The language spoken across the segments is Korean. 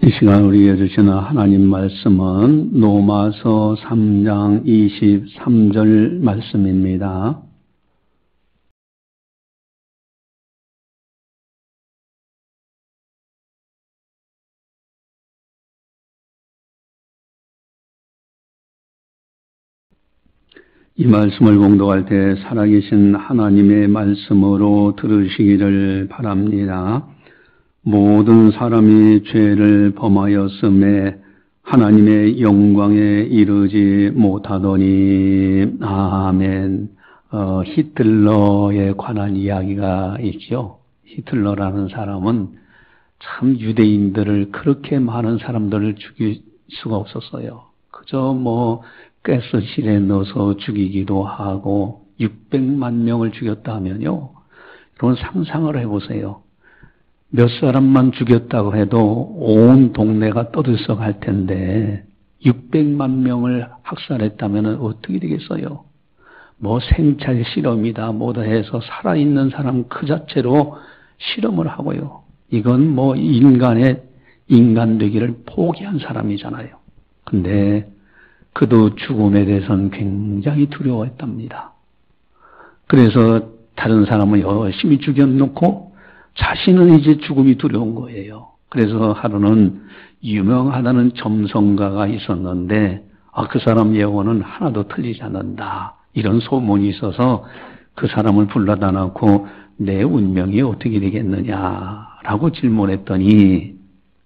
이 시간 우리에게 주시는 하나님 말씀은 로마서 3장 23절 말씀입니다. 이 말씀을 봉독할 때 살아계신 하나님의 말씀으로 들으시기를 바랍니다. 모든 사람이 죄를 범하였음에 하나님의 영광에 이르지 못하더니. 아멘. 히틀러에 관한 이야기가 있죠. 히틀러라는 사람은 참 유대인들을 그렇게 많은 사람들을 죽일 수가 없었어요. 그저 가스실에 넣어서 죽이기도 하고 600만 명을 죽였다 하면요. 그런 상상을 해보세요. 몇 사람만 죽였다고 해도 온 동네가 떠들썩할 텐데 600만 명을 학살했다면 어떻게 되겠어요? 생찰 실험이다 뭐다 해서 살아있는 사람 그 자체로 실험을 하고요. 이건 인간 되기를 포기한 사람이잖아요. 근데 그도 죽음에 대해서는 굉장히 두려워했답니다. 그래서 다른 사람을 열심히 죽여놓고 자신은 이제 죽음이 두려운 거예요. 그래서 하루는 유명하다는 점성가가 있었는데 그 사람 예언은 하나도 틀리지 않는다. 이런 소문이 있어서 그 사람을 불러다 놓고 내 운명이 어떻게 되겠느냐라고 질문했더니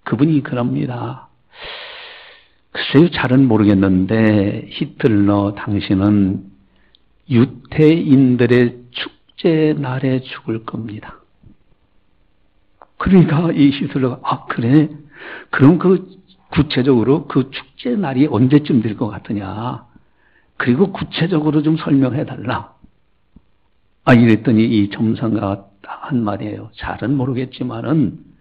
그분이 그럽니다. 글쎄요, 잘은 모르겠는데 히틀러 당신은 유태인들의 축제 날에 죽을 겁니다. 그러니까 이 히틀러가 그래? 그럼 구체적으로 그 축제 날이 언제쯤 될 것 같으냐? 그리고 구체적으로 좀 설명해 달라. 이랬더니 이 점성가가 한 말이에요. 잘은 모르겠지만은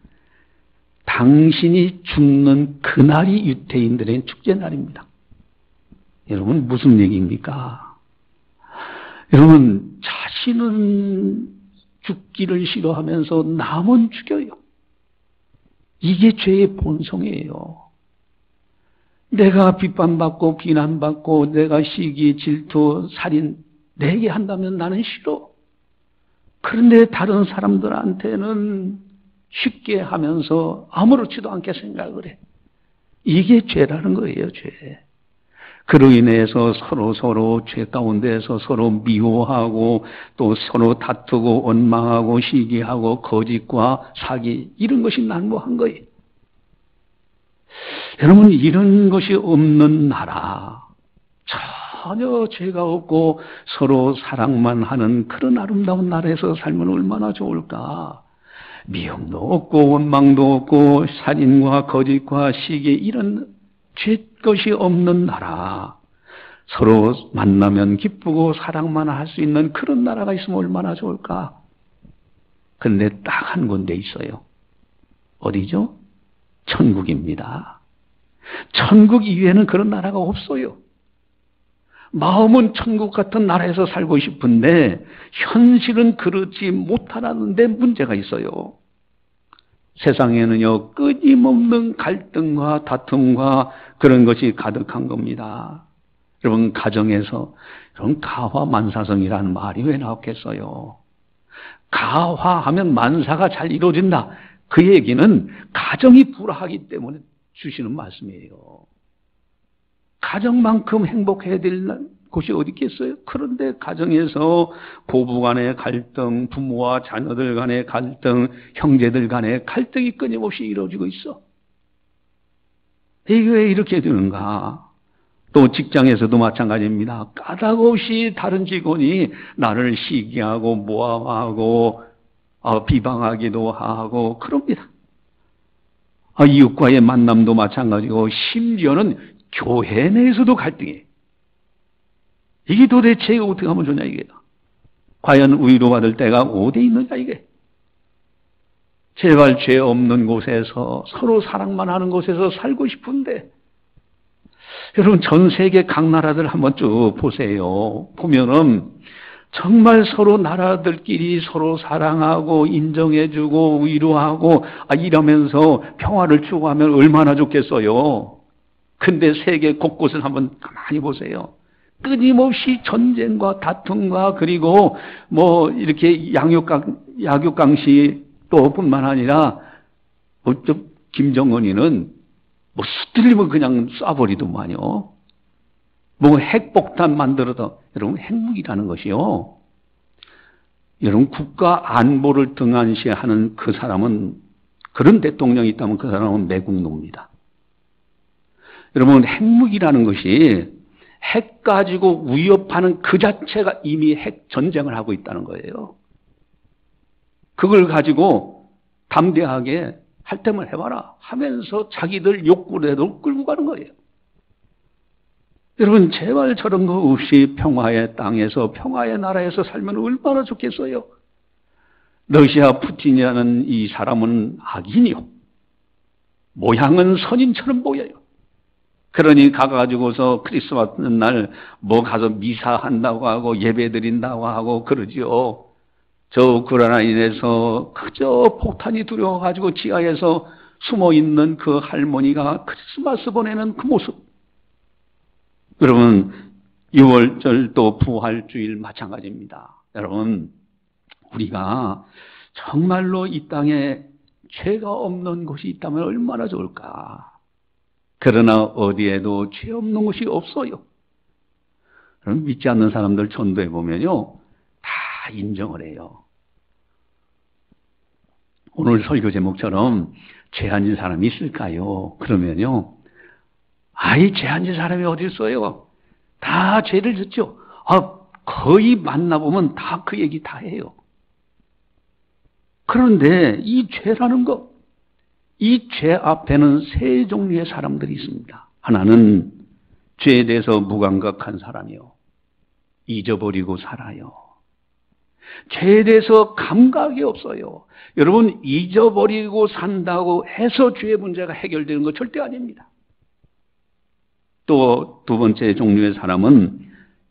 당신이 죽는 그날이 유태인들의 축제 날입니다. 여러분 무슨 얘기입니까? 여러분 자신은 죽기를 싫어하면서 남은 죽여요. 이게 죄의 본성이에요. 내가 비판받고 비난받고 내가 시기, 질투, 살인 내게 한다면 나는 싫어. 그런데 다른 사람들한테는 쉽게 하면서 아무렇지도 않게 생각을 해. 이게 죄라는 거예요, 죄. 그로 인해서 서로 죄 가운데에서 서로 미워하고 또 서로 다투고 원망하고 시기하고 거짓과 사기 이런 것이 난무한 거예요. 여러분 이런 것이 없는 나라, 전혀 죄가 없고 서로 사랑만 하는 그런 아름다운 나라에서 살면 얼마나 좋을까. 미움도 없고 원망도 없고 살인과 거짓과 시기 이런 죄 것이 없는 나라, 서로 만나면 기쁘고 사랑만 할 수 있는 그런 나라가 있으면 얼마나 좋을까. 그런데 딱 한 군데 있어요. 어디죠? 천국입니다. 천국 이외에는 그런 나라가 없어요. 마음은 천국 같은 나라에서 살고 싶은데 현실은 그렇지 못하라는 데 문제가 있어요. 세상에는요 끊임없는 갈등과 다툼과 그런 것이 가득한 겁니다. 여러분 가정에서 여러분 가화만사성이라는 말이 왜 나왔겠어요? 가화하면 만사가 잘 이루어진다. 그 얘기는 가정이 불화하기 때문에 주시는 말씀이에요. 가정만큼 행복해야 될 곳이 어디 있겠어요? 그런데 가정에서 부부 간의 갈등, 부모와 자녀들 간의 갈등, 형제들 간의 갈등이 끊임없이 이루어지고 있어. 이게 왜 이렇게 되는가? 또 직장에서도 마찬가지입니다. 까닭없이 다른 직원이 나를 시기하고 모함하고 비방하기도 하고 그럽니다. 이웃과의 만남도 마찬가지고 심지어는 교회 내에서도 갈등이에요. 이게 도대체 어떻게 하면 좋냐 이게. 과연 위로받을 때가 어디 있느냐 이게. 제발 죄 없는 곳에서 서로 사랑만 하는 곳에서 살고 싶은데 여러분 전 세계 각 나라들 한번 쭉 보세요. 보면은 정말 서로 나라들끼리 서로 사랑하고 인정해주고 위로하고 이러면서 평화를 추구하면 얼마나 좋겠어요. 근데 세계 곳곳을 한번 가만히 보세요. 끊임없이 전쟁과 다툼과 그리고 뭐 이렇게 약육강식 또 뿐만 아니라 어쩌 김정은이는 뭐 수틀리면 그냥 쏴버리더만요. 뭐 핵폭탄 만들어도 여러분 핵무기라는 것이요. 여러분 국가 안보를 등한시하는 그 사람은 그런 대통령이 있다면 그 사람은 매국노입니다. 여러분 핵무기라는 것이 핵 가지고 위협하는 그 자체가 이미 핵 전쟁을 하고 있다는 거예요. 그걸 가지고 담대하게 할 때만 해봐라 하면서 자기들 욕구라도 끌고 가는 거예요. 여러분 제발 저런 거 없이 평화의 땅에서 평화의 나라에서 살면 얼마나 좋겠어요. 러시아 푸틴이라는 이 사람은 악인이요. 모양은 선인처럼 보여요. 그러니 가가지고서 크리스마스 날 뭐 가서 미사한다고 하고 예배 드린다고 하고 그러지요. 저 우크라이나에서 그저 폭탄이 두려워가지고 지하에서 숨어있는 그 할머니가 크리스마스 보내는 그 모습. 여러분 6월절도 부활주일 마찬가지입니다. 여러분 우리가 정말로 이 땅에 죄가 없는 곳이 있다면 얼마나 좋을까. 그러나 어디에도 죄 없는 곳이 없어요. 그럼 믿지 않는 사람들 전도해 보면요 다 인정을 해요. 오늘 설교 제목처럼 죄 안 진 사람이 있을까요? 그러면요 죄 안 진 사람이 어디 있어요? 다 죄를 짓죠. 거의 만나보면 다 그 얘기 다 해요. 그런데 이 죄라는 것, 이 죄 앞에는 세 종류의 사람들이 있습니다. 하나는 죄에 대해서 무감각한 사람이요. 잊어버리고 살아요. 죄에 대해서 감각이 없어요. 여러분 잊어버리고 산다고 해서 죄의 문제가 해결되는 거 절대 아닙니다. 또 두 번째 종류의 사람은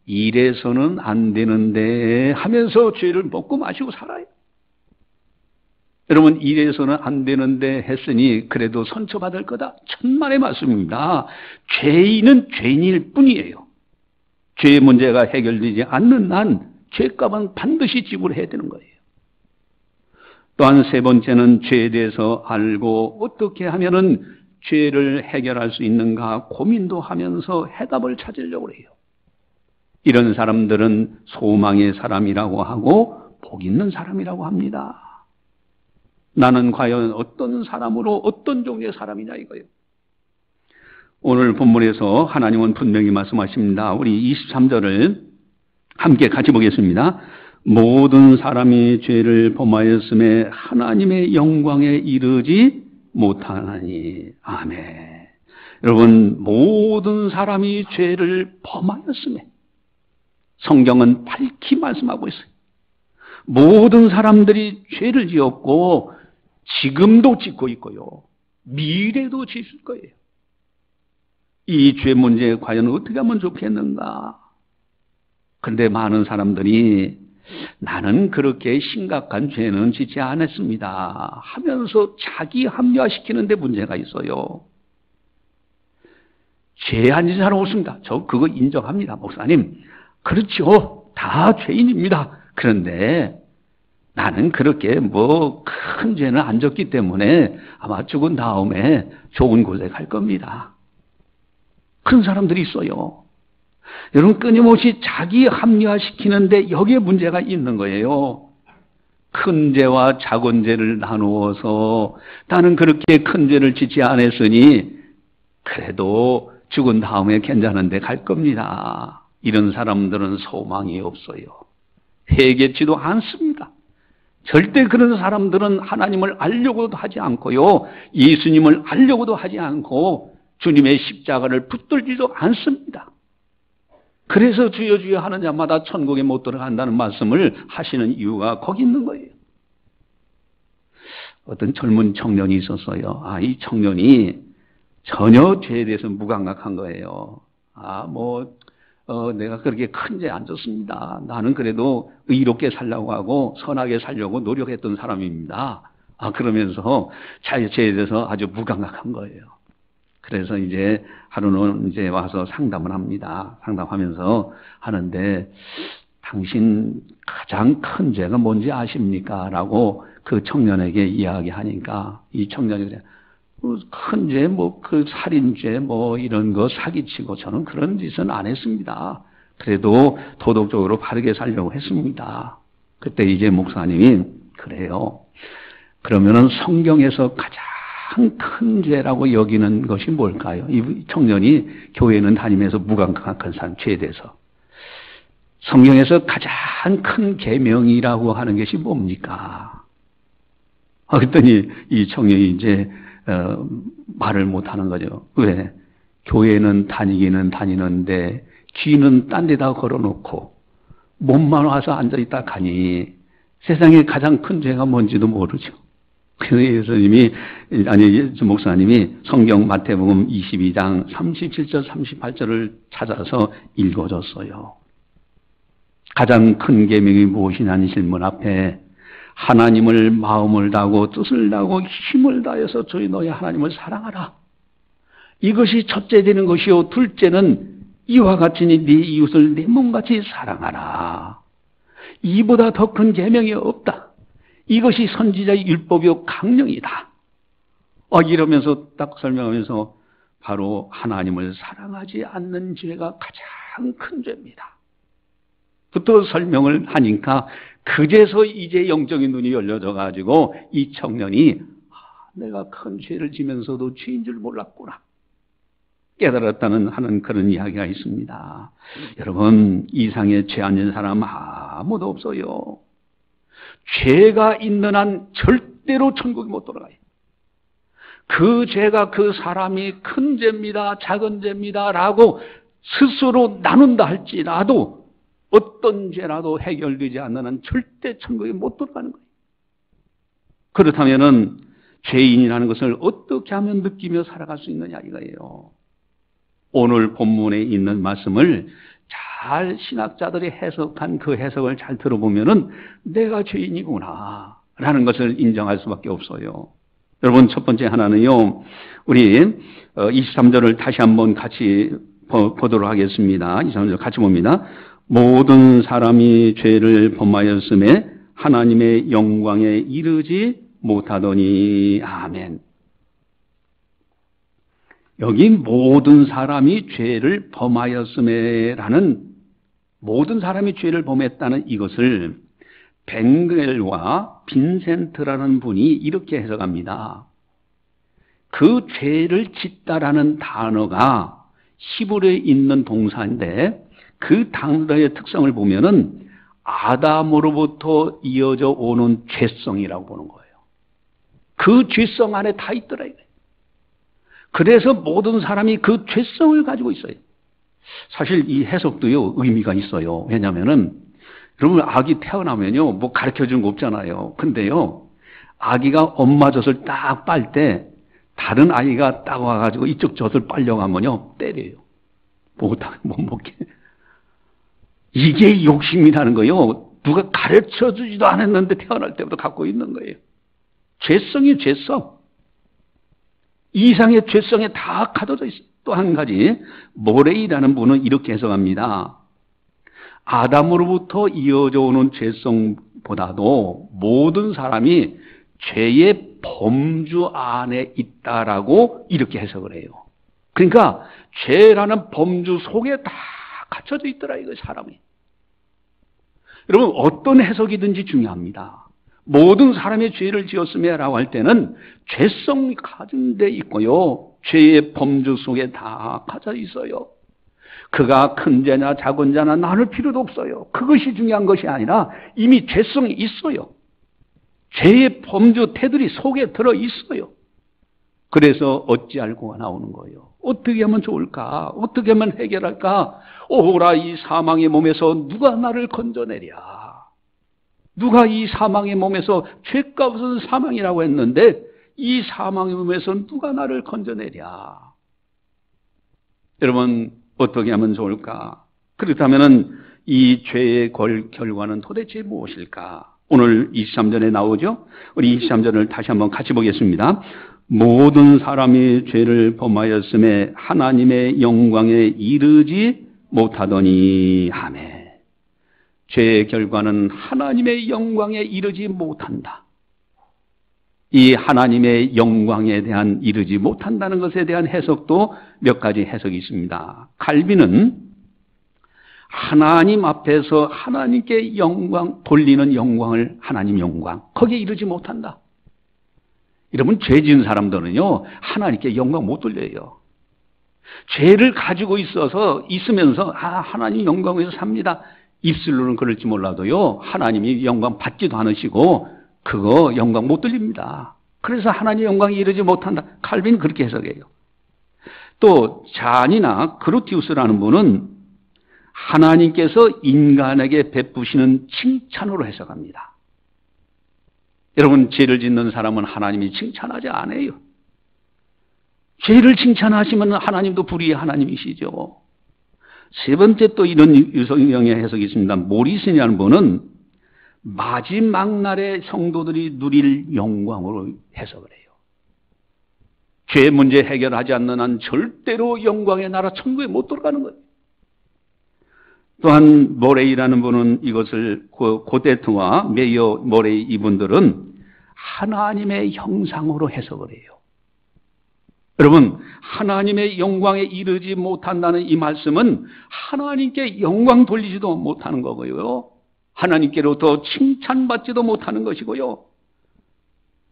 이래서는 안 되는데 하면서 죄를 먹고 마시고 살아요. 여러분 이래서는 안 되는데 했으니 그래도 선처받을 거다. 천만의 말씀입니다. 죄인은 죄인일 뿐이에요. 죄의 문제가 해결되지 않는 한 죄값은 반드시 지불해야 되는 거예요. 또한 세 번째는 죄에 대해서 알고 어떻게 하면은 죄를 해결할 수 있는가 고민도 하면서 해답을 찾으려고 해요. 이런 사람들은 소망의 사람이라고 하고 복 있는 사람이라고 합니다. 나는 과연 어떤 사람으로 어떤 종류의 사람이냐 이거예요. 오늘 본문에서 하나님은 분명히 말씀하십니다. 우리 23절을 함께 같이 보겠습니다. 모든 사람이 죄를 범하였음에 하나님의 영광에 이르지 못하나니. 아멘. 여러분 모든 사람이 죄를 범하였음에 성경은 밝히 말씀하고 있어요. 모든 사람들이 죄를 지었고 지금도 짓고 있고요. 미래도 짓을 거예요. 이 죄 문제에 과연 어떻게 하면 좋겠는가? 그런데 많은 사람들이 나는 그렇게 심각한 죄는 짓지 않았습니다 하면서 자기 합리화시키는 데 문제가 있어요. 죄 안 짓는 사람 없습니다. 저 그거 인정합니다. 목사님. 그렇죠. 다 죄인입니다. 그런데 나는 그렇게 뭐 큰 죄는 안 졌기 때문에 아마 죽은 다음에 좋은 곳에 갈 겁니다. 그런 사람들이 있어요. 여러분 끊임없이 자기 합리화시키는데 여기에 문제가 있는 거예요. 큰 죄와 작은 죄를 나누어서 나는 그렇게 큰 죄를 짓지 않았으니 그래도 죽은 다음에 괜찮은데 갈 겁니다. 이런 사람들은 소망이 없어요. 회개치도 않습니다. 절대 그런 사람들은 하나님을 알려고도 하지 않고요. 예수님을 알려고도 하지 않고 주님의 십자가를 붙들지도 않습니다. 그래서 주여 주여 하는 자마다 천국에 못 들어간다는 말씀을 하시는 이유가 거기 있는 거예요. 어떤 젊은 청년이 있었어요. 이 청년이 전혀 죄에 대해서 무감각한 거예요. 내가 그렇게 큰 죄 안 졌습니다. 나는 그래도 의롭게 살려고 하고 선하게 살려고 노력했던 사람입니다. 그러면서 자기에 대해서 아주 무감각한 거예요. 그래서 이제 하루는 이제 와서 상담을 합니다. 상담하면서 하는데, 당신 가장 큰 죄가 뭔지 아십니까? 라고 그 청년에게 이야기하니까, 이 청년이 그래, 큰 죄, 그 살인죄, 이런 거 사기치고 저는 그런 짓은 안 했습니다. 그래도 도덕적으로 바르게 살려고 했습니다. 그때 이제 목사님이, 그래요. 그러면은 성경에서 가장 큰 죄라고 여기는 것이 뭘까요? 이 청년이 교회는 다니면서 무감각한 사람, 죄에 대해서. 성경에서 가장 큰 계명이라고 하는 것이 뭡니까? 그랬더니 이 청년이 이제 말을 못하는 거죠. 왜? 교회는 다니기는 다니는데 귀는 딴 데다 걸어놓고 몸만 와서 앉아있다 가니 세상에 가장 큰 죄가 뭔지도 모르죠. 그래서 목사님이 성경 마태복음 22장 37절 38절을 찾아서 읽어줬어요. 가장 큰 계명이 무엇이냐는 질문 앞에 하나님을 마음을 다하고 뜻을 다하고 힘을 다해서 저희 너희 하나님을 사랑하라. 이것이 첫째 되는 것이요. 둘째는 이와 같으니 네 이웃을 내 몸같이 사랑하라. 이보다 더 큰 계명이 없다. 이것이 선지자의 율법이요 강령이다. 이러면서 딱 설명하면서 바로 하나님을 사랑하지 않는 죄가 가장 큰 죄입니다. 부터 설명을 하니까 그제서 이제 영적인 눈이 열려져 가지고 이 청년이 내가 큰 죄를 지면서도 죄인 줄 몰랐구나 깨달았다는 하는 그런 이야기가 있습니다. 여러분, 이상의 죄 안 지은 사람 아무도 없어요. 죄가 있는 한 절대로 천국에 못 돌아가요. 그 죄가 그 사람이 큰 죄입니다, 작은 죄입니다 라고 스스로 나눈다 할지라도 어떤 죄라도 해결되지 않는 한 절대 천국에 못 들어가는 거예요. 그렇다면은 죄인이라는 것을 어떻게 하면 느끼며 살아갈 수 있느냐 이거예요. 오늘 본문에 있는 말씀을 잘 신학자들이 해석한 그 해석을 잘 들어보면은 내가 죄인이구나 라는 것을 인정할 수밖에 없어요. 여러분, 첫 번째 하나는요, 우리 23절을 다시 한번 같이 보도록 하겠습니다. 23절 같이 봅니다. 모든 사람이 죄를 범하였음에 하나님의 영광에 이르지 못하더니. 아멘. 여기 모든 사람이 죄를 범하였음에 라는, 모든 사람이 죄를 범했다는 이것을 벵겔과 빈센트라는 분이 이렇게 해석합니다. 그 죄를 짓다라는 단어가 히브리어에 있는 동사인데 그 단어의 특성을 보면은 아담으로부터 이어져 오는 죄성이라고 보는 거예요. 그 죄성 안에 다 있더라 이거예요. 그래서 모든 사람이 그 죄성을 가지고 있어요. 사실 이 해석도요 의미가 있어요. 왜냐하면은 여러분, 아기 태어나면요 뭐 가르쳐주는 거 없잖아요. 근데요 아기가 엄마 젖을 딱 빨 때 다른 아이가 딱 와가지고 이쪽 젖을 빨려고 하면요 때려요. 못 먹게. 이게 욕심이라는 거예요. 누가 가르쳐주지도 않았는데 태어날 때부터 갖고 있는 거예요. 죄성이 죄성. 이상의 죄성에 다 가둬져 있어요. 또 한 가지, 모레이라는 분은 이렇게 해석합니다. 아담으로부터 이어져 오는 죄성보다도 모든 사람이 죄의 범주 안에 있다라고 이렇게 해석을 해요. 그러니까 죄라는 범주 속에 다 갇혀져 있더라 이거 사람이. 여러분, 어떤 해석이든지 중요합니다. 모든 사람의 죄를 지었음에라고 할 때는 죄성이 가진 데 있고요. 죄의 범주 속에 다 갇혀 있어요. 그가 큰 죄냐 작은 죄냐 나눌 필요도 없어요. 그것이 중요한 것이 아니라 이미 죄성이 있어요. 죄의 범주 테두리 속에 들어 있어요. 그래서 어찌할고가 나오는 거예요. 어떻게 하면 좋을까? 어떻게 하면 해결할까? 오라 이 사망의 몸에서 누가 나를 건져내랴. 누가 이 사망의 몸에서 죄값은 사망이라고 했는데 이 사망의 몸에서 누가 나를 건져내랴. 여러분, 어떻게 하면 좋을까? 그렇다면 이 죄의 결과는 도대체 무엇일까? 오늘 23절에 나오죠? 우리 23절을 다시 한번 같이 보겠습니다. 모든 사람이 죄를 범하였음에 하나님의 영광에 이르지 못하더니. 아멘. 죄의 결과는 하나님의 영광에 이르지 못한다. 이 하나님의 영광에 대한 이르지 못한다는 것에 대한 해석도 몇 가지 해석이 있습니다. 칼빈은 하나님 앞에서 하나님께 영광, 돌리는 영광을 하나님 영광, 거기에 이르지 못한다. 여러분, 죄 지은 사람들은요, 하나님께 영광 못 돌려요. 죄를 가지고 있으면서, 하나님 영광에서 삽니다. 입술로는 그럴지 몰라도요, 하나님이 영광 받지도 않으시고, 그거 영광 못 돌립니다. 그래서 하나님 영광이 이르지 못한다. 칼빈은 그렇게 해석해요. 또, 잔이나 그루티우스라는 분은 하나님께서 인간에게 베푸시는 칭찬으로 해석합니다. 여러분, 죄를 짓는 사람은 하나님이 칭찬하지 않아요. 죄를 칭찬하시면 하나님도 불의의 하나님이시죠. 세 번째 또 이런 유성형의 해석이 있습니다. 모리슨이라는 분은 마지막 날에 성도들이 누릴 영광으로 해석을 해요. 죄 문제 해결하지 않는 한 절대로 영광의 나라 천국에 못 들어가는 거예요. 또한 모레이라는 분은 이것을 고데트와 메이어 모레이 이분들은 하나님의 형상으로 해석을 해요. 여러분, 하나님의 영광에 이르지 못한다는 이 말씀은 하나님께 영광 돌리지도 못하는 거고요. 하나님께로부터 칭찬받지도 못하는 것이고요.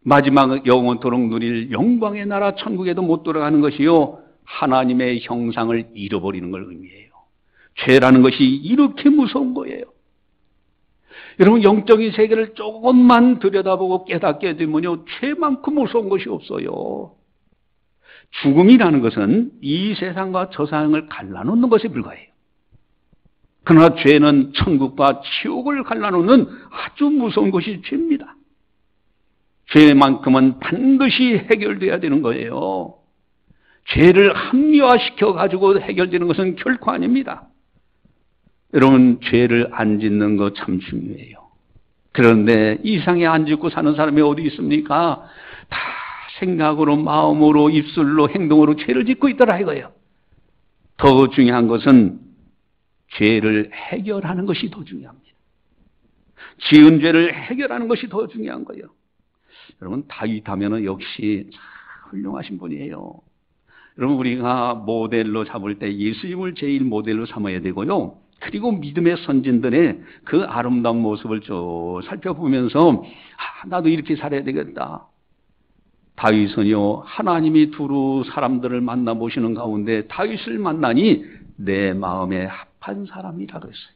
마지막 영원토록 누릴 영광의 나라 천국에도 못 들어가는 것이요. 하나님의 형상을 잃어버리는 걸 의미해요. 죄라는 것이 이렇게 무서운 거예요. 여러분, 영적인 세계를 조금만 들여다보고 깨닫게 되면요, 죄만큼 무서운 것이 없어요. 죽음이라는 것은 이 세상과 저 세상을 갈라놓는 것에 불과해요. 그러나 죄는 천국과 지옥을 갈라놓는 아주 무서운 것이 죄입니다. 죄만큼은 반드시 해결돼야 되는 거예요. 죄를 합리화시켜 가지고 해결되는 것은 결코 아닙니다. 여러분, 죄를 안 짓는 거 참 중요해요. 그런데 이상에 안 짓고 사는 사람이 어디 있습니까? 다 생각으로, 마음으로, 입술로, 행동으로 죄를 짓고 있더라 이거예요. 더 중요한 것은 죄를 해결하는 것이 더 중요합니다. 지은 죄를 해결하는 것이 더 중요한 거예요. 여러분, 다윗 하면은 역시 참 훌륭하신 분이에요. 여러분, 우리가 모델로 잡을 때 예수님을 제일 모델로 삼아야 되고요. 그리고 믿음의 선진들의 그 아름다운 모습을 쭉 살펴보면서 나도 이렇게 살아야 되겠다. 다윗은요, 하나님이 두루 사람들을 만나보시는 가운데 다윗을 만나니 내 마음에 합한 사람이라 그랬어요.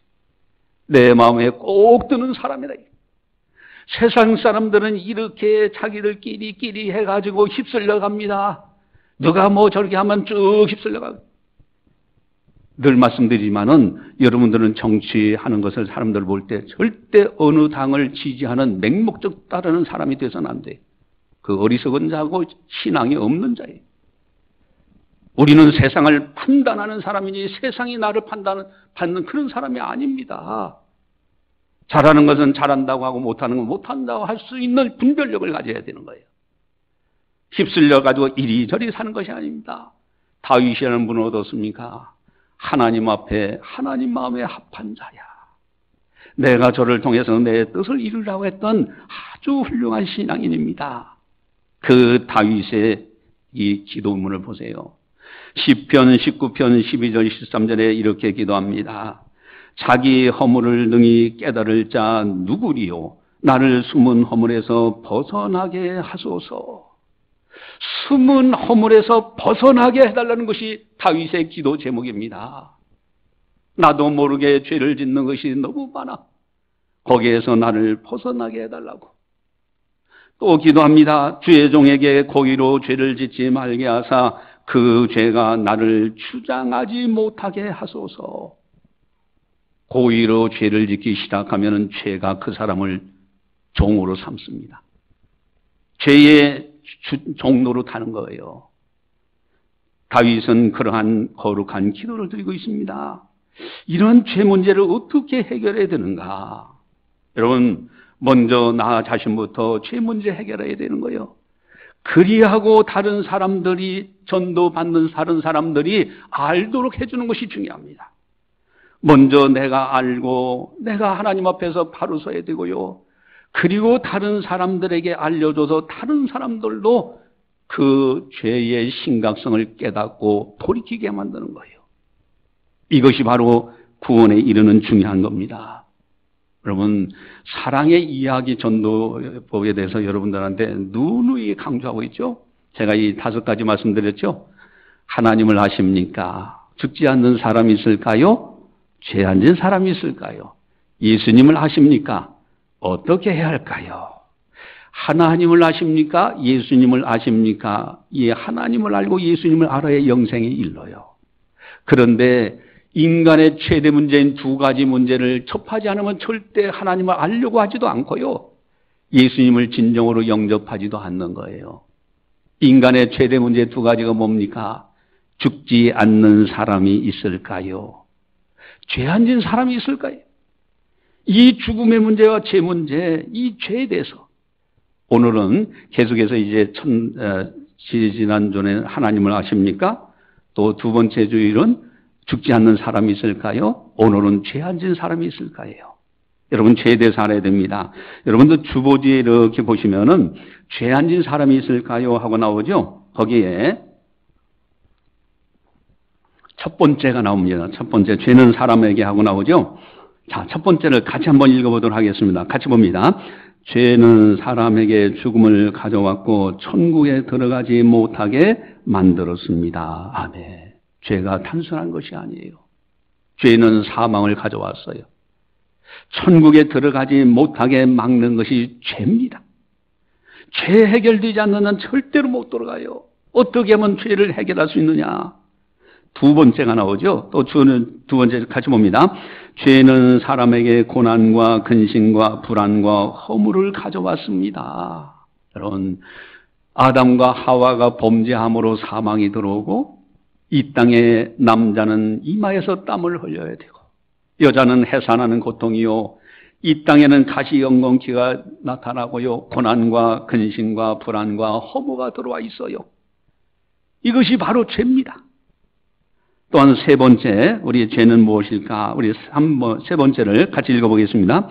내 마음에 꼭 드는 사람이다. 세상 사람들은 이렇게 자기들끼리 해가지고 휩쓸려 갑니다. 누가 뭐 저렇게 하면 쭉 휩쓸려 가고. 늘 말씀드리지만은 여러분들은 정치하는 것을 사람들 볼 때 절대 어느 당을 지지하는 맹목적 따르는 사람이 돼서는 안 돼. 그 어리석은 자고 신앙이 없는 자예요. 우리는 세상을 판단하는 사람이니 세상이 나를 받는 그런 사람이 아닙니다. 잘하는 것은 잘한다고 하고 못하는 건 못한다고 할 수 있는 분별력을 가져야 되는 거예요. 휩쓸려 가지고 이리저리 사는 것이 아닙니다. 다윗이라는 분은 어떻습니까? 하나님 앞에 하나님 마음에 합한 자야. 내가 저를 통해서 내 뜻을 이루라고 했던 아주 훌륭한 신앙인입니다. 그 다윗의 이 기도문을 보세요. 시편 19편 12절 13절에 이렇게 기도합니다. 자기 허물을 능히 깨달을 자 누구리요? 나를 숨은 허물에서 벗어나게 하소서. 숨은 허물에서 벗어나게 해달라는 것이 다윗의 기도 제목입니다. 나도 모르게 죄를 짓는 것이 너무 많아. 거기에서 나를 벗어나게 해달라고. 또 기도합니다. 주의 종에게 고의로 죄를 짓지 말게 하사 그 죄가 나를 주장하지 못하게 하소서. 고의로 죄를 짓기 시작하면 죄가 그 사람을 종으로 삼습니다. 죄의 종로로 타는 거예요. 다윗은 그러한 거룩한 기도를 드리고 있습니다. 이런 죄 문제를 어떻게 해결해야 되는가? 여러분, 먼저 나 자신부터 죄 문제 해결해야 되는 거예요. 그리하고 다른 사람들이, 전도받는 다른 사람들이 알도록 해주는 것이 중요합니다. 먼저 내가 알고 내가 하나님 앞에서 바로 서야 되고요. 그리고 다른 사람들에게 알려줘서 다른 사람들도 그 죄의 심각성을 깨닫고 돌이키게 만드는 거예요. 이것이 바로 구원에 이르는 중요한 겁니다. 여러분, 사랑의 이야기 전도법에 대해서 여러분들한테 누누이 강조하고 있죠. 제가 이 5가지 말씀드렸죠. 하나님을 아십니까? 죽지 않는 사람이 있을까요? 죄 안 진 사람이 있을까요? 예수님을 아십니까? 어떻게 해야 할까요? 하나님을 아십니까? 예수님을 아십니까? 예, 하나님을 알고 예수님을 알아야 영생에 이르러요. 그런데 인간의 최대 문제인 2가지 문제를 접하지 않으면 절대 하나님을 알려고 하지도 않고요. 예수님을 진정으로 영접하지도 않는 거예요. 인간의 최대 문제 2가지가 뭡니까? 죽지 않는 사람이 있을까요? 죄 안 진 사람이 있을까요? 이 죽음의 문제와 죄 문제, 이 죄에 대해서 오늘은 계속해서 이제 지난주에 하나님을 아십니까? 또 2번째 주일은 죽지 않는 사람이 있을까요? 오늘은 죄 안 진 사람이 있을까요? 여러분, 죄에 대해서 알아야 됩니다. 여러분들 주보지에 이렇게 보시면은 죄 안 진 사람이 있을까요? 하고 나오죠? 거기에 첫 번째가 나옵니다. 첫 번째, 죄는 사람에게 하고 나오죠? 자, 첫 번째를 같이 한번 읽어보도록 하겠습니다. 같이 봅니다. 죄는 사람에게 죽음을 가져왔고 천국에 들어가지 못하게 만들었습니다. 아멘. 죄가 단순한 것이 아니에요. 죄는 사망을 가져왔어요. 천국에 들어가지 못하게 막는 것이 죄입니다. 죄 해결되지 않는 한 절대로 못 들어가요. 어떻게 하면 죄를 해결할 수 있느냐? 2번째가 나오죠. 또 주는 2번째 같이 봅니다. 죄는 사람에게 고난과 근심과 불안과 허물을 가져왔습니다. 여러분, 아담과 하와가 범죄함으로 사망이 들어오고 이 땅에 남자는 이마에서 땀을 흘려야 되고 여자는 해산하는 고통이요, 이 땅에는 가시영건기가 나타나고요, 고난과 근심과 불안과 허무가 들어와 있어요. 이것이 바로 죄입니다. 또한 3번째, 우리 죄는 무엇일까? 우리 3번째를 같이 읽어보겠습니다.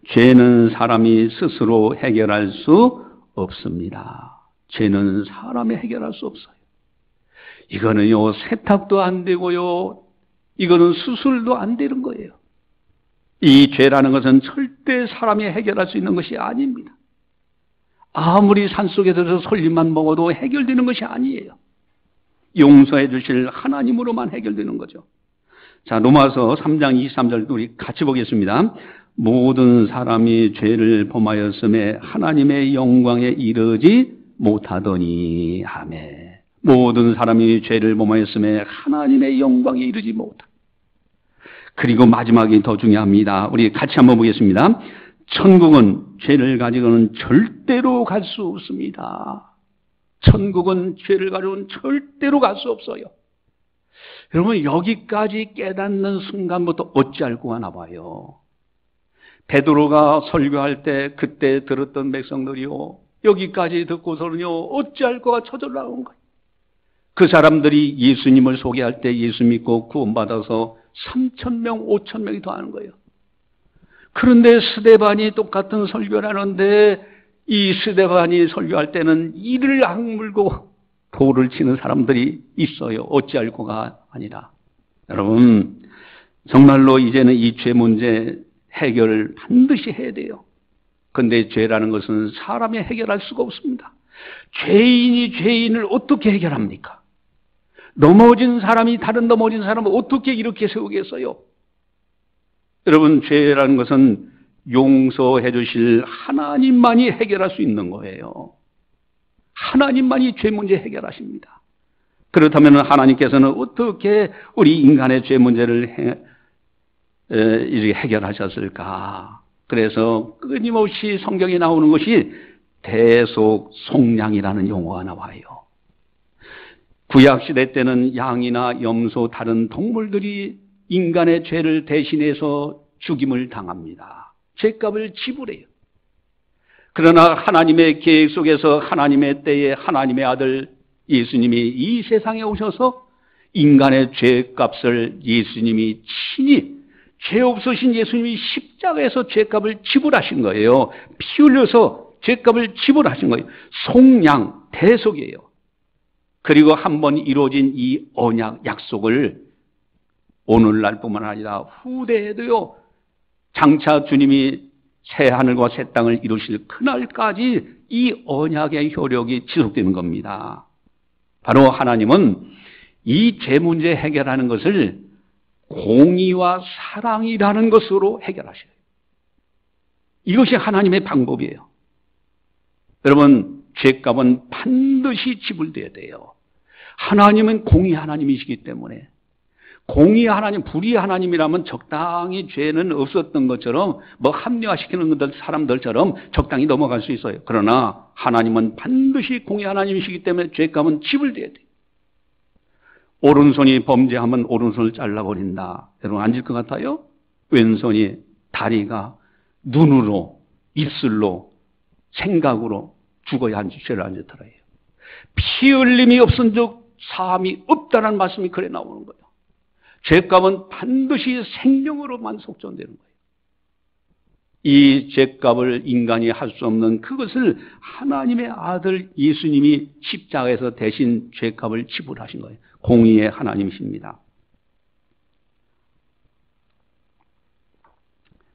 죄는 사람이 스스로 해결할 수 없습니다. 죄는 사람이 해결할 수 없어요. 이거는요, 세탁도 안 되고요, 이거는 수술도 안 되는 거예요. 이 죄라는 것은 절대 사람이 해결할 수 있는 것이 아닙니다. 아무리 산속에 들어서 설림만 먹어도 해결되는 것이 아니에요. 용서해 주실 하나님으로만 해결되는 거죠. 자, 로마서 3장 23절 우리 같이 보겠습니다. 모든 사람이 죄를 범하였음에 하나님의 영광에 이르지 못하더니. 아멘. 모든 사람이 죄를 범하였음에 하나님의 영광에 이르지 못하. 그리고 마지막이 더 중요합니다. 우리 같이 한번 보겠습니다. 천국은 죄를 가지고는 절대로 갈 수 없습니다. 천국은 죄를 가지고는 절대로 갈 수 없어요. 여러분, 여기까지 깨닫는 순간부터 어찌할 거가 나와요. 베드로가 설교할 때 그때 들었던 백성들이요, 여기까지 듣고서는요, 어찌할 거가 저절로 나온 거예요. 그 사람들이 예수님을 소개할 때 예수 믿고 구원받아서 3,000명, 5,000명이 더 하는 거예요. 그런데 스데반이 똑같은 설교를 하는데 이 스데반이 설교할 때는 이를 악물고 돌을 치는 사람들이 있어요. 어찌할 거가 아니라. 여러분, 정말로 이제는 이 죄 문제 해결을 반드시 해야 돼요. 그런데 죄라는 것은 사람이 해결할 수가 없습니다. 죄인이 죄인을 어떻게 해결합니까? 넘어진 사람이 다른 넘어진 사람을 어떻게 이렇게 세우겠어요? 여러분, 죄라는 것은 용서해 주실 하나님만이 해결할 수 있는 거예요. 하나님만이 죄 문제 해결하십니다. 그렇다면 하나님께서는 어떻게 우리 인간의 죄 문제를 이렇게 해결하셨을까? 그래서 끊임없이 성경에 나오는 것이 대속송양이라는 용어가 나와요. 구약시대 때는 양이나 염소, 다른 동물들이 인간의 죄를 대신해서 죽임을 당합니다. 죄값을 지불해요. 그러나 하나님의 계획 속에서 하나님의 때에 하나님의 아들 예수님이 이 세상에 오셔서 인간의 죄값을 예수님이 친히, 죄 없으신 예수님이 십자가에서 죄값을 지불하신 거예요. 피 흘려서 죄값을 지불하신 거예요. 속량, 대속이에요. 그리고 한 번 이루어진 이 언약, 약속을 오늘날뿐만 아니라 후대에도요, 장차 주님이 새 하늘과 새 땅을 이루실 그날까지 이 언약의 효력이 지속되는 겁니다. 바로 하나님은 이 죄 문제 해결하는 것을 공의와 사랑이라는 것으로 해결하셔요. 이것이 하나님의 방법이에요. 여러분, 죄값은 반드시 지불돼야 돼요. 하나님은 공의 하나님이시기 때문에, 공의 하나님, 불의 하나님이라면 적당히 죄는 없었던 것처럼 뭐 합리화시키는 사람들처럼 적당히 넘어갈 수 있어요. 그러나 하나님은 반드시 공의 하나님이시기 때문에 죄값은 지불돼야 돼요. 오른손이 범죄하면 오른손을 잘라버린다. 여러분 앉을 것 같아요? 왼손이, 다리가 눈으로, 입술로, 생각으로 죽어야 한 죄를 안 짓더라. 피 흘림이 없은 적 사함이 없다는 말씀이 그래 나오는 거예요. 죄값은 반드시 생명으로만 속전되는 거예요. 이 죄값을 인간이 할 수 없는 그것을 하나님의 아들 예수님이 십자가에서 대신 죄값을 지불하신 거예요. 공의의 하나님이십니다.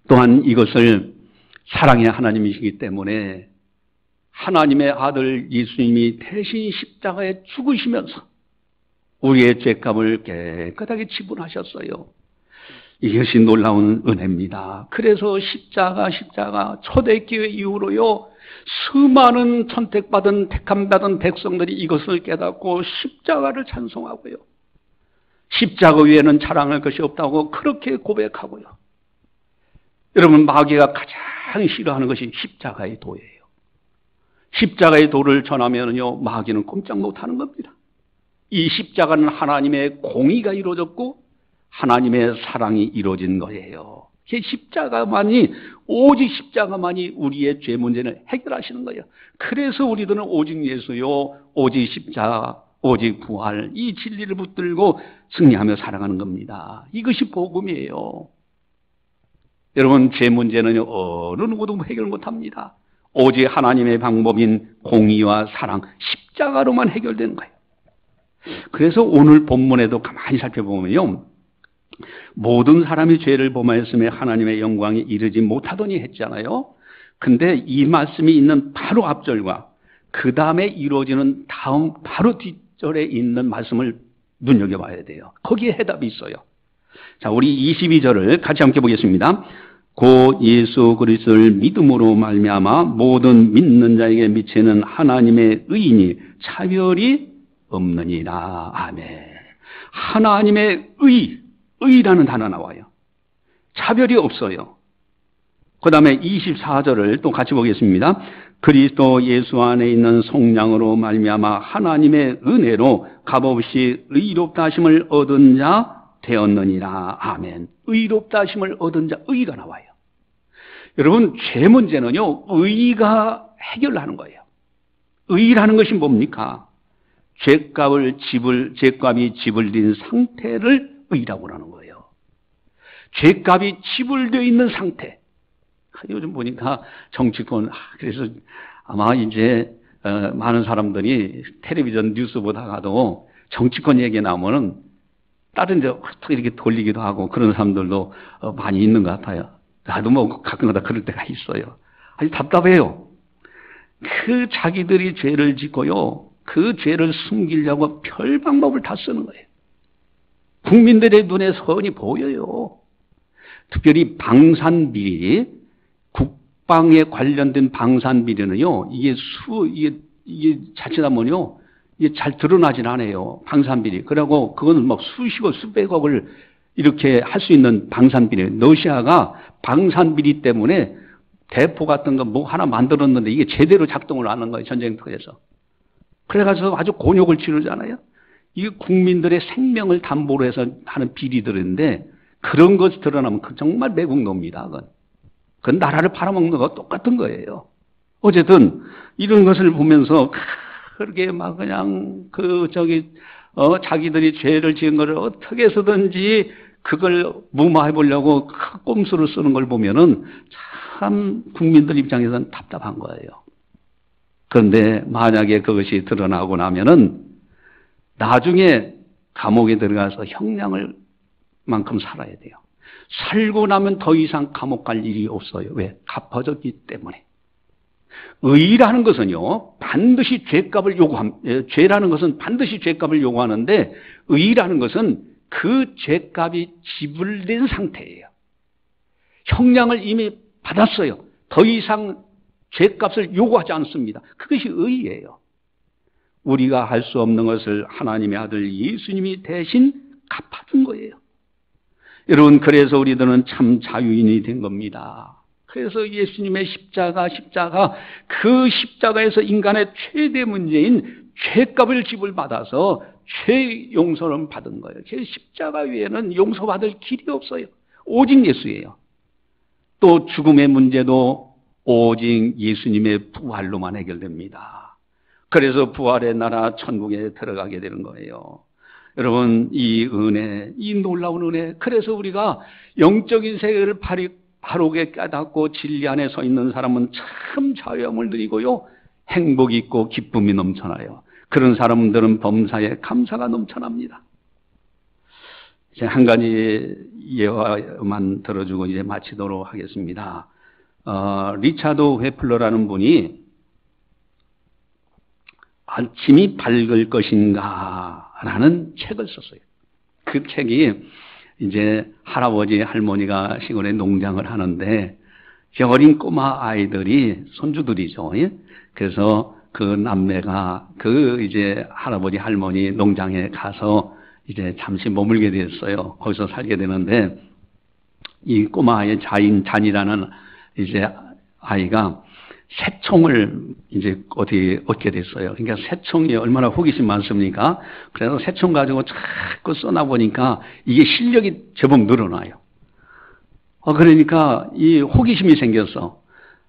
또한 이것을 사랑의 하나님이시기 때문에 하나님의 아들 예수님이 대신 십자가에 죽으시면서 우리의 죄값을 깨끗하게 지불하셨어요. 이것이 놀라운 은혜입니다. 그래서 십자가 초대교회 이후로요, 수많은 선택받은 택함받은 백성들이 이것을 깨닫고 십자가를 찬송하고요, 십자가 위에는 자랑할 것이 없다고 그렇게 고백하고요. 여러분, 마귀가 가장 싫어하는 것이 십자가의 도예요. 십자가의 도를 전하면요, 마귀는 꼼짝 못하는 겁니다. 이 십자가는 하나님의 공의가 이루어졌고 하나님의 사랑이 이루어진 거예요. 십자가만이, 오직 십자가만이 우리의 죄 문제를 해결하시는 거예요. 그래서 우리들은 오직 예수요, 오직 십자가, 오직 부활, 이 진리를 붙들고 승리하며 살아가는 겁니다. 이것이 복음이에요. 여러분, 죄 문제는 어느 누구도 해결 못합니다. 오직 하나님의 방법인 공의와 사랑, 십자가로만 해결되는 거예요. 그래서 오늘 본문에도 가만히 살펴보면요, 모든 사람이 죄를 범하였음에 하나님의 영광에 이르지 못하더니 했잖아요. 근데 이 말씀이 있는 바로 앞절과 그 다음에 이루어지는 다음 바로 뒷절에 있는 말씀을 눈여겨봐야 돼요. 거기에 해답이 있어요. 자, 우리 22절을 같이 함께 보겠습니다. 곧 예수 그리스도를 믿음으로 말미암아 모든 믿는 자에게 미치는 하나님의 의인이 차별이 없느니라. 아멘. 하나님의 의라는 단어 나와요. 차별이 없어요. 그 다음에 24절을 또 같이 보겠습니다. 그리스도 예수 안에 있는 속량으로 말미암아 하나님의 은혜로 값없이 의롭다 하심을 얻은 자 되었느니라. 아멘. 의롭다 하심을 얻은 자, 의가 나와요. 여러분, 죄 문제는요, 의가 해결하는 거예요. 의라는 것이 뭡니까? 죄값이 지불된 상태를 의라고 하는 거예요. 죄값이 지불되어 있는 상태. 요즘 보니까 정치권, 그래서 아마 이제 많은 사람들이 텔레비전 뉴스 보다가도 정치권 얘기 나오면은 다른 데 이렇게 돌리기도 하고 그런 사람들도 많이 있는 것 같아요. 나도 뭐 가끔가다 그럴 때가 있어요. 아주 답답해요. 그 자기들이 죄를 짓고요, 그 죄를 숨기려고 별 방법을 다 쓰는 거예요. 국민들의 눈에 선이 보여요. 특별히 방산비리, 국방에 관련된 방산비리는요, 이게 자칫하면요, 이게 잘 드러나진 않아요. 방산비리. 그리고 그거는 막 수십억, 수백억을 이렇게 할 수 있는 방산비리. 러시아가 방산비리 때문에 대포 같은 거 뭐 하나 만들었는데 이게 제대로 작동을 안 하는 거예요. 전쟁터에서. 그래가지고 아주 곤욕을 치르잖아요. 이게 국민들의 생명을 담보로 해서 하는 비리들인데, 그런 것이 드러나면 그 정말 매국노입니다. 그건 나라를 팔아먹는 거와 똑같은 거예요. 어쨌든 이런 것을 보면서 그렇게 막 그냥 자기들이 죄를 지은 것을 어떻게 해서든지 그걸 무마해 보려고 꼼수를 쓰는 걸 보면은 참 국민들 입장에서는 답답한 거예요. 그런데 만약에 그것이 드러나고 나면은 나중에 감옥에 들어가서 형량을 만큼 살아야 돼요. 살고 나면 더 이상 감옥 갈 일이 없어요. 왜? 갚아졌기 때문에. 의라는 것은요, 반드시 죄라는 것은 반드시 죄값을 요구하는데, 의라는 것은 그 죄값이 지불된 상태예요. 형량을 이미 받았어요. 더 이상 죄값을 요구하지 않습니다. 그것이 의예요. 우리가 할 수 없는 것을 하나님의 아들 예수님이 대신 갚아준 거예요. 여러분, 그래서 우리들은 참 자유인이 된 겁니다. 그래서 예수님의 십자가, 그 십자가에서 인간의 최대 문제인 죄값을 지불받아서 죄 용서를 받은 거예요. 제 십자가 외에는 용서받을 길이 없어요. 오직 예수예요. 또 죽음의 문제도 오직 예수님의 부활로만 해결됩니다. 그래서 부활의 나라 천국에 들어가게 되는 거예요. 여러분, 이 은혜, 이 놀라운 은혜, 그래서 우리가 영적인 세계를 바르게 깨닫고 진리 안에 서 있는 사람은 참 자유함을 누리고요, 행복이 있고 기쁨이 넘쳐나요. 그런 사람들은 범사에 감사가 넘쳐납니다. 이제 한 가지 예화만 들어주고 이제 마치도록 하겠습니다. 리차드 회플러라는 분이 아침이 밝을 것인가 라는 책을 썼어요. 그 책이 이제 할아버지, 할머니가 시골에 농장을 하는데 어린 꼬마 아이들이 손주들이죠. 그래서 그 남매가 이제 할아버지, 할머니 농장에 가서 이제 잠시 머물게 됐어요. 거기서 살게 되는데 이 꼬마의 잔이라는 이제 아이가 새총을 이제 어디 얻게 됐어요. 그러니까 새총이 얼마나 호기심 많습니까? 그래서 새총 가지고 자꾸 쏘나 보니까 이게 실력이 제법 늘어나요. 그러니까 이 호기심이 생겼어.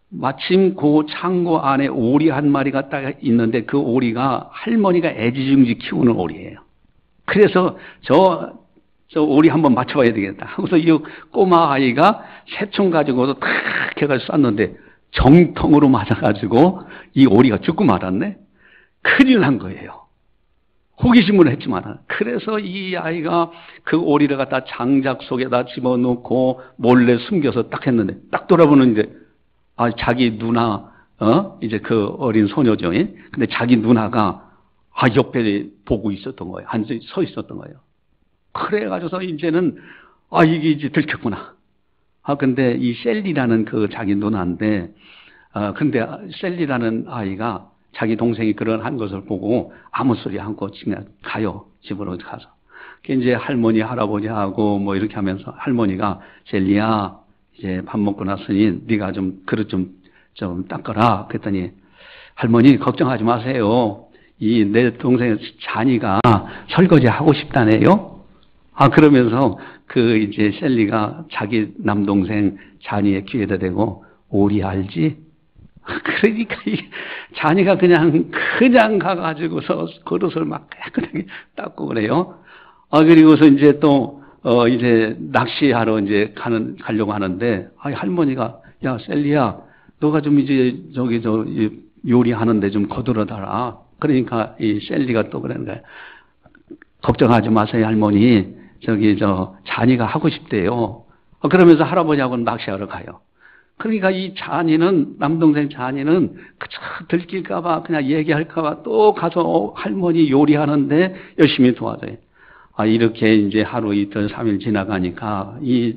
마침 그 창고 안에 오리 한 마리가 딱 있는데 그 오리가 할머니가 애지중지 키우는 오리예요. 그래서 저 오리 한번 맞춰봐야 되겠다 하고서 이 꼬마 아이가 새총 가지고도 탁 해가지고 쐈는데 정통으로 맞아가지고 이 오리가 죽고 말았네. 큰일 난 거예요. 호기심으로 했지만. 그래서 이 아이가 그 오리를 갖다 장작 속에다 집어넣고 몰래 숨겨서 딱 했는데 딱 돌아보는데 자기 누나 이제 그 어린 소녀죠. 근데 자기 누나가 옆에 보고 있었던 거예요. 앉아 서 있었던 거예요. 그래가지고서 이제는 이게 이제 들켰구나. 근데 이 셀리라는 그 자기 누나인데, 근데 셀리라는 아이가 자기 동생이 그런 한 것을 보고 아무 소리 않고 그냥 가요. 집으로 가서. 이제 할머니, 할아버지하고 뭐 이렇게 하면서 할머니가 셀리야, 이제 밥 먹고 났으니 네가 좀 그릇 좀 닦아라. 그랬더니 할머니 걱정하지 마세요. 이 내 동생 잔이가 설거지 하고 싶다네요. 그러면서 그 이제 셀리가 자기 남동생 잔이의 귀에다 대고 오리 알지? 그러니까 이 잔이가 그냥 가가지고서 그릇을 막 깨끗하게 닦고 그래요. 그리고서 이제 또 이제 낚시하러 이제 가려고 하는데 할머니가 야 셀리야 너가 좀 이제 요리하는데 좀 거들어달라. 그러니까 이 셀리가 또 그러는 거야. 걱정하지 마세요 할머니. 잔이가 하고 싶대요. 그러면서 할아버지하고는 낚시하러 가요. 그러니까 이 잔이는, 남동생 잔이는 그저 들킬까봐, 그냥 얘기할까봐 또 가서 할머니 요리하는데 열심히 도와줘요. 이렇게 이제 하루 이틀 3일 지나가니까 이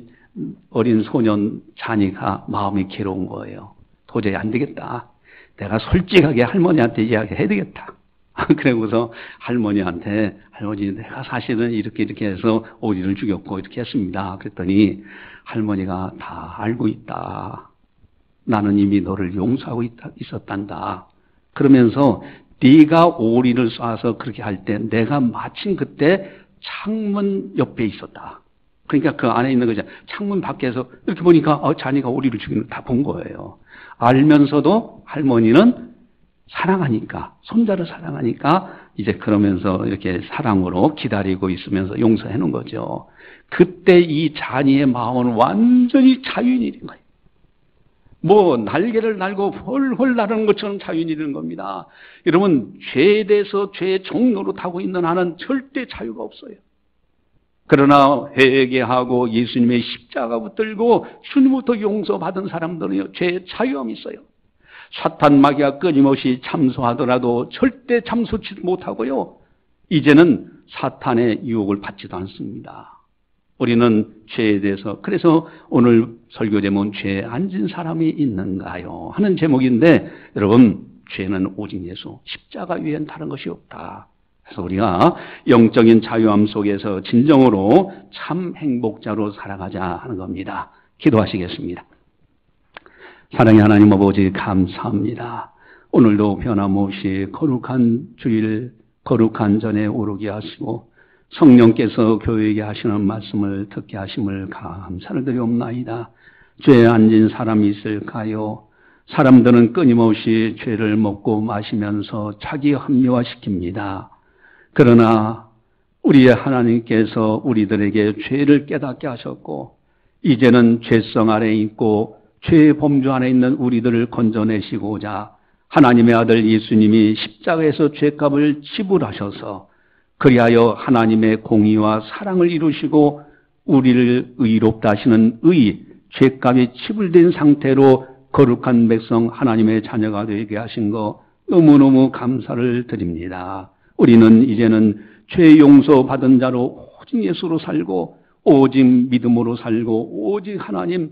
어린 소년 잔이가 마음이 괴로운 거예요. 도저히 안 되겠다. 내가 솔직하게 할머니한테 이야기해야 되겠다. 그러고서 할머니 내가 사실은 이렇게 해서 오리를 죽였고 이렇게 했습니다. 그랬더니 할머니가 다 알고 있다. 나는 이미 너를 용서하고 있었단다. 그러면서 네가 오리를 쏴서 그렇게 할 때 내가 마침 그때 창문 옆에 있었다. 그러니까 그 안에 있는 거죠. 창문 밖에서 이렇게 보니까 자니가 우리를 죽이는 거 다 본 거예요. 알면서도 할머니는 사랑하니까, 손자를 사랑하니까 이제 그러면서 이렇게 사랑으로 기다리고 있으면서 용서해 놓은 거죠. 그때 이 자니의 마음은 완전히 자유인이 된 거예요. 뭐 날개를 날고 헐헐 나르는 것처럼 자유인이 되는 겁니다. 여러분, 죄에 대해서 죄의 종로로 타고 있는 한은 절대 자유가 없어요. 그러나 회개하고 예수님의 십자가 붙들고 주님부터 용서받은 사람들은 죄의 자유함이 있어요. 사탄 마귀가 끊임없이 참소하더라도 절대 참소치 못하고요. 이제는 사탄의 유혹을 받지도 않습니다. 우리는 죄에 대해서, 그래서 오늘 설교 제목은 죄에 앉은 사람이 있는가요? 하는 제목인데, 여러분, 죄는 오직 예수, 십자가 위엔 다른 것이 없다. 그래서 우리가 영적인 자유함 속에서 진정으로 참 행복자로 살아가자 하는 겁니다. 기도하시겠습니다. 사랑의 하나님 아버지, 감사합니다. 오늘도 변함없이 거룩한 주일, 거룩한 전에 오르게 하시고 성령께서 교회에게 하시는 말씀을 듣게 하심을 감사를 드리옵나이다. 죄에 앉은 사람이 있을까요? 사람들은 끊임없이 죄를 먹고 마시면서 자기 합리화시킵니다. 그러나 우리의 하나님께서 우리들에게 죄를 깨닫게 하셨고 이제는 죄성 아래 있고 죄의 범주 안에 있는 우리들을 건져내시고자 하나님의 아들 예수님이 십자가에서 죄값을 지불하셔서 그리하여 하나님의 공의와 사랑을 이루시고 우리를 의롭다 하시는 죄값이 지불된 상태로 거룩한 백성 하나님의 자녀가 되게 하신 거 너무너무 감사를 드립니다. 우리는 이제는 죄 용서 받은 자로 오직 예수로 살고 오직 믿음으로 살고 오직 하나님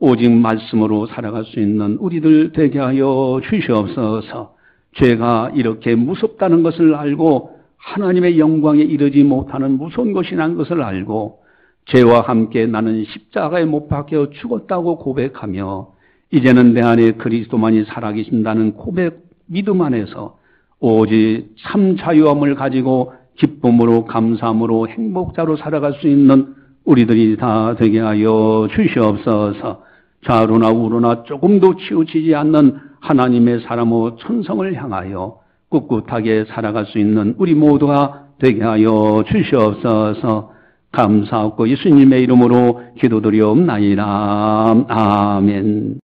오직 말씀으로 살아갈 수 있는 우리들 되게 하여 주시옵소서. 죄가 이렇게 무섭다는 것을 알고 하나님의 영광에 이르지 못하는 무서운 것이라는 것을 알고 죄와 함께 나는 십자가에 못 박혀 죽었다고 고백하며 이제는 내 안에 그리스도만이 살아계신다는 고백 믿음 안에서 오직 참 자유함을 가지고 기쁨으로 감사함으로 행복자로 살아갈 수 있는 우리들이 다 되게 하여 주시옵소서. 좌로나 우로나 조금도 치우치지 않는 하나님의 사람의 천성을 향하여 꿋꿋하게 살아갈 수 있는 우리 모두가 되게 하여 주시옵소서. 감사하고 예수님의 이름으로 기도드리옵나이다. 아멘.